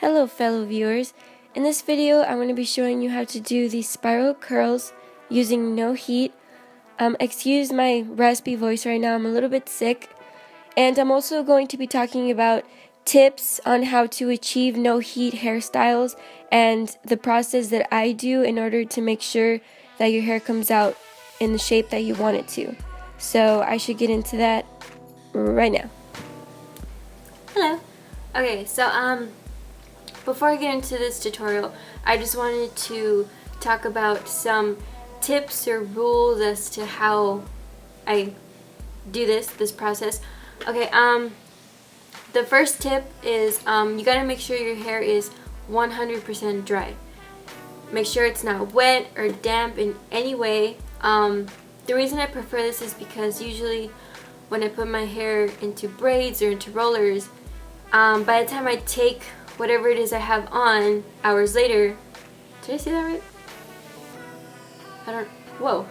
Hello fellow viewers, in this video I'm going to be showing you how to do these spiral curls using no heat. Excuse my raspy voice right now, I'm a little bit sick. And I'm also going to be talking about tips on how to achieve no heat hairstyles and the process that I do in order to make sure that your hair comes out in the shape that you want it to. So I should get into that right now. Hello. Okay, so before I get into this tutorial, I just wanted to talk about some tips or rules as to how I do this process. Okay, the first tip is you gotta make sure your hair is 100% dry. Make sure it's not wet or damp in any way. The reason I prefer this is because usually when I put my hair into braids or into rollers, by the time I take whatever it is I have on hours later, did I say that right? Whoa.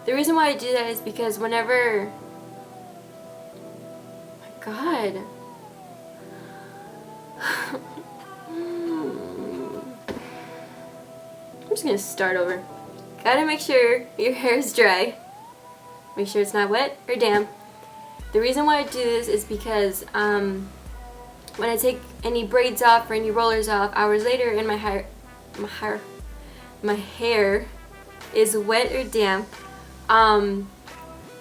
The reason why I do that is because whenever, oh my god. I'm just gonna start over. Gotta make sure your hair is dry. Make sure it's not wet or damp. The reason why I do this is because when I take any braids off or any rollers off hours later and my hair is wet or damp,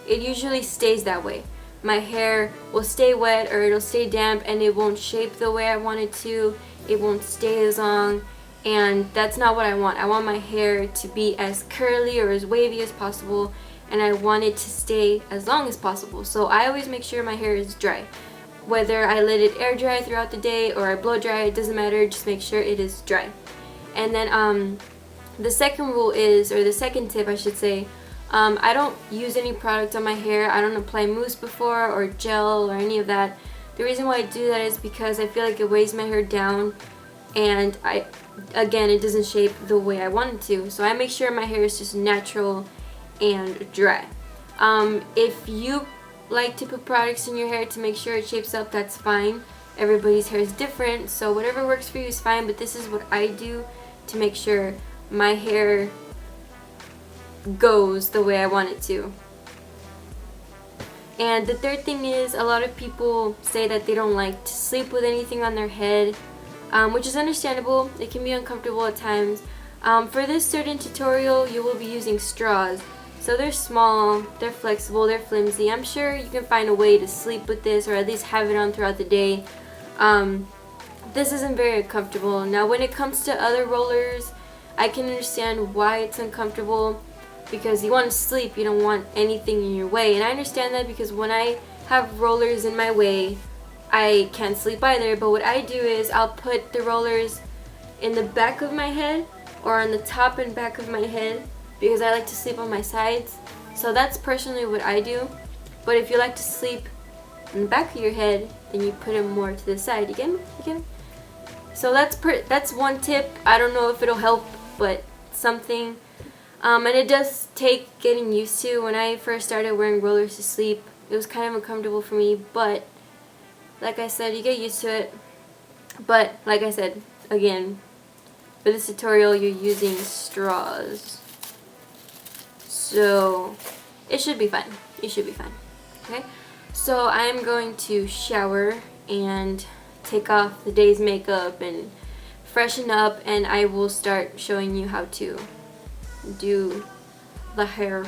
it usually stays that way. My hair will stay wet or it'll stay damp and it won't shape the way I want it to. It won't stay as long, and that's not what I want. I want my hair to be as curly or as wavy as possible, and I want it to stay as long as possible. So I always make sure my hair is dry. Whether I let it air dry throughout the day or I blow dry, it doesn't matter, just make sure it is dry. And then the second rule is, or the second tip I should say, I don't use any product on my hair. I don't apply mousse before or gel or any of that. The reason why I do that is because I feel like it weighs my hair down, and again, it doesn't shape the way I want it to. So I make sure my hair is just natural and dry. If you like to put products in your hair to make sure it shapes up, that's fine. Everybody's hair is different, so whatever works for you is fine, but this is what I do to make sure my hair goes the way I want it to. And the third thing is, a lot of people say that they don't like to sleep with anything on their head, which is understandable. It can be uncomfortable at times. For this certain tutorial, you will be using straws. So they're small, they're flexible, they're flimsy. I'm sure you can find a way to sleep with this or at least have it on throughout the day. This isn't very comfortable. Now when it comes to other rollers, I can understand why it's uncomfortable, because you want to sleep, you don't want anything in your way. And I understand that because when I have rollers in my way, I can't sleep either. But what I do is I'll put the rollers in the back of my head or on the top and back of my head, because I like to sleep on my sides. So that's personally what I do. But if you like to sleep in the back of your head, then you put them more to the side. You get me? So that's one tip. I don't know if it'll help, but something. And it does take getting used to. When I first started wearing rollers to sleep, it was kind of uncomfortable for me, but like I said, you get used to it. But like I said, again, for this tutorial you're using straws. So it should be fun. You should be fine. Okay? So I'm going to shower and take off the day's makeup and freshen up, and I will start showing you how to do the hair.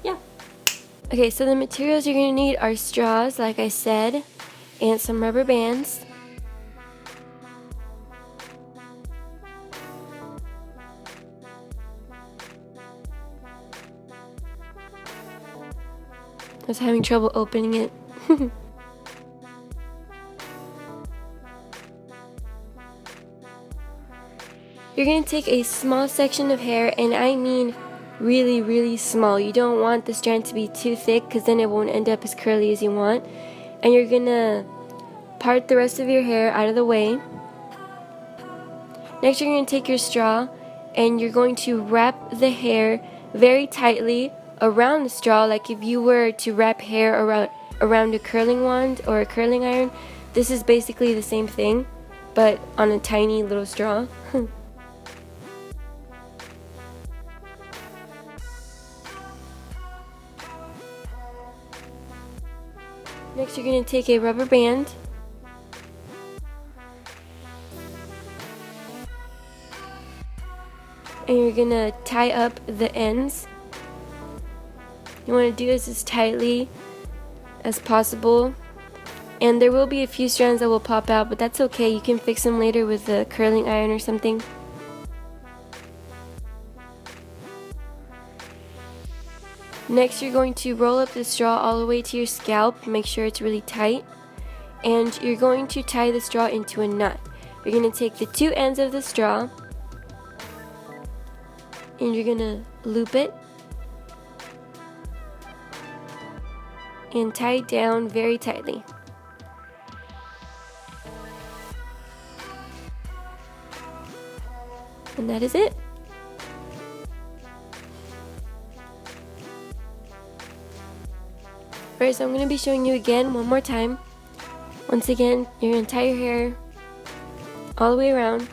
Yeah. Okay, so the materials you're going to need are straws, like I said, and some rubber bands. I was having trouble opening it. You're going to take a small section of hair, and I mean really, really small. You don't want the strand to be too thick, because then it won't end up as curly as you want. And you're going to part the rest of your hair out of the way. Next, you're going to take your straw, and you're going to wrap the hair very tightly around the straw, like if you were to wrap hair around around a curling wand or a curling iron. This is basically the same thing, but on a tiny little straw. Next, you're going to take a rubber band and you're going to tie up the ends. You want to do this as tightly as possible, and there will be a few strands that will pop out, but that's okay. You can fix them later with a curling iron or something. Next, you're going to roll up the straw all the way to your scalp. Make sure it's really tight, and you're going to tie the straw into a knot. You're going to take the two ends of the straw and you're going to loop it and tie it down very tightly. And that is it. Alright, so I'm going to be showing you again one more time. Once again, you're going to tie your hair all the way around.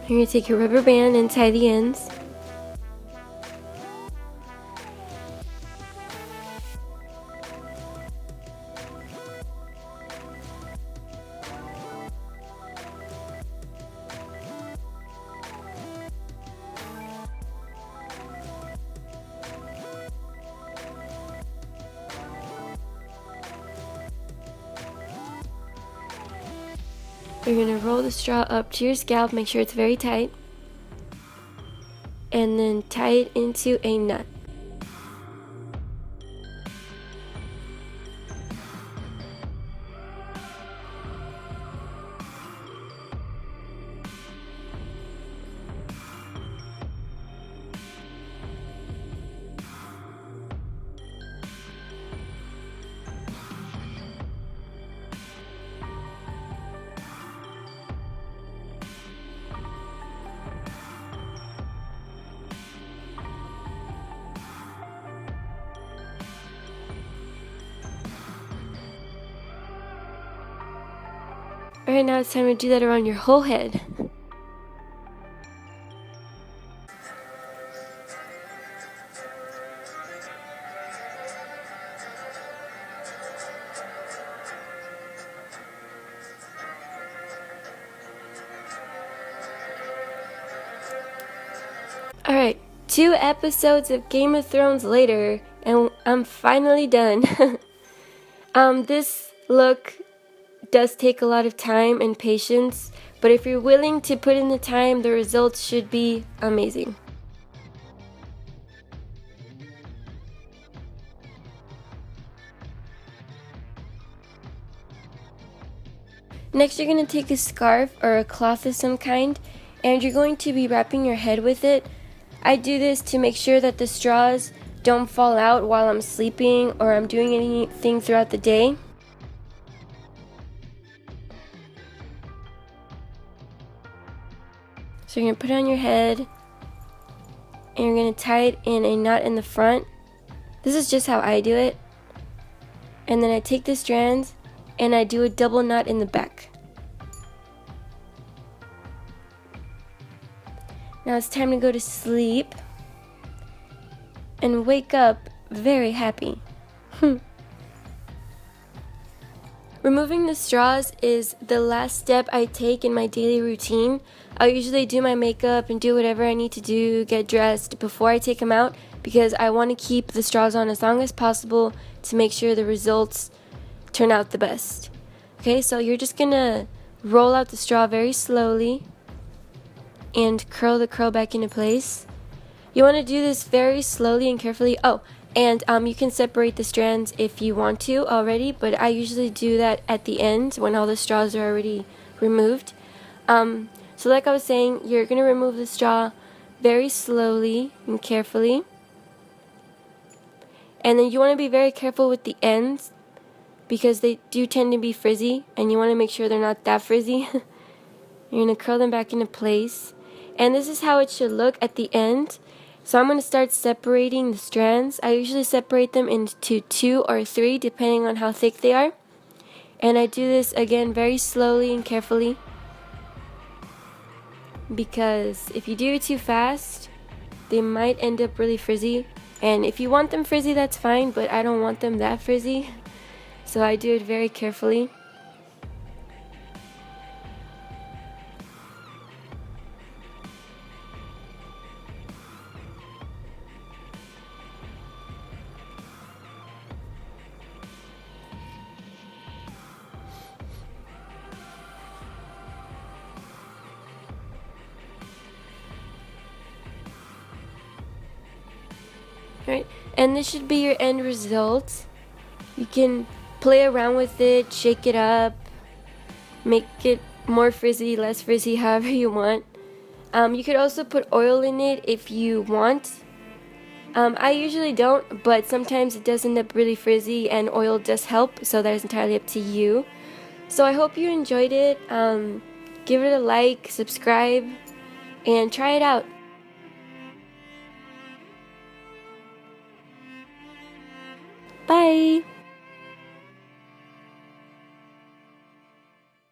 You're going to take your rubber band and tie the ends. You're going to roll the straw up to your scalp, make sure it's very tight, and then tie it into a knot. Alright, now it's time to do that around your whole head. Alright, 2 episodes of Game of Thrones later, and I'm finally done. This look does take a lot of time and patience, but if you're willing to put in the time, the results should be amazing. Next, you're going to take a scarf or a cloth of some kind, and you're going to be wrapping your head with it. I do this to make sure that the straws don't fall out while I'm sleeping or I'm doing anything throughout the day. So you're going to put it on your head, and you're going to tie it in a knot in the front. This is just how I do it. And then I take the strands and I do a double knot in the back. Now it's time to go to sleep and wake up very happy. Removing the straws is the last step I take in my daily routine. I'll usually do my makeup and do whatever I need to do, get dressed before I take them out, because I want to keep the straws on as long as possible to make sure the results turn out the best. Okay, so you're just gonna roll out the straw very slowly and curl the curl back into place. You want to do this very slowly and carefully. Oh, and you can separate the strands if you want to already, but I usually do that at the end when all the straws are already removed. So like I was saying, you're going to remove the straw very slowly and carefully. And then you want to be very careful with the ends because they do tend to be frizzy, and you want to make sure they're not that frizzy. You're going to curl them back into place. And this is how it should look at the end. So I'm going to start separating the strands. I usually separate them into 2 or 3 depending on how thick they are. And I do this again very slowly and carefully, because if you do it too fast, they might end up really frizzy. And if you want them frizzy, that's fine, but I don't want them that frizzy. So I do it very carefully. Right, and this should be your end result. You can play around with it, shake it up, make it more frizzy, less frizzy, however you want. You could also put oil in it if you want. I usually don't, but sometimes it does end up really frizzy and oil does help, so that is entirely up to you. So I hope you enjoyed it. Give it a like, subscribe, and try it out. Bye!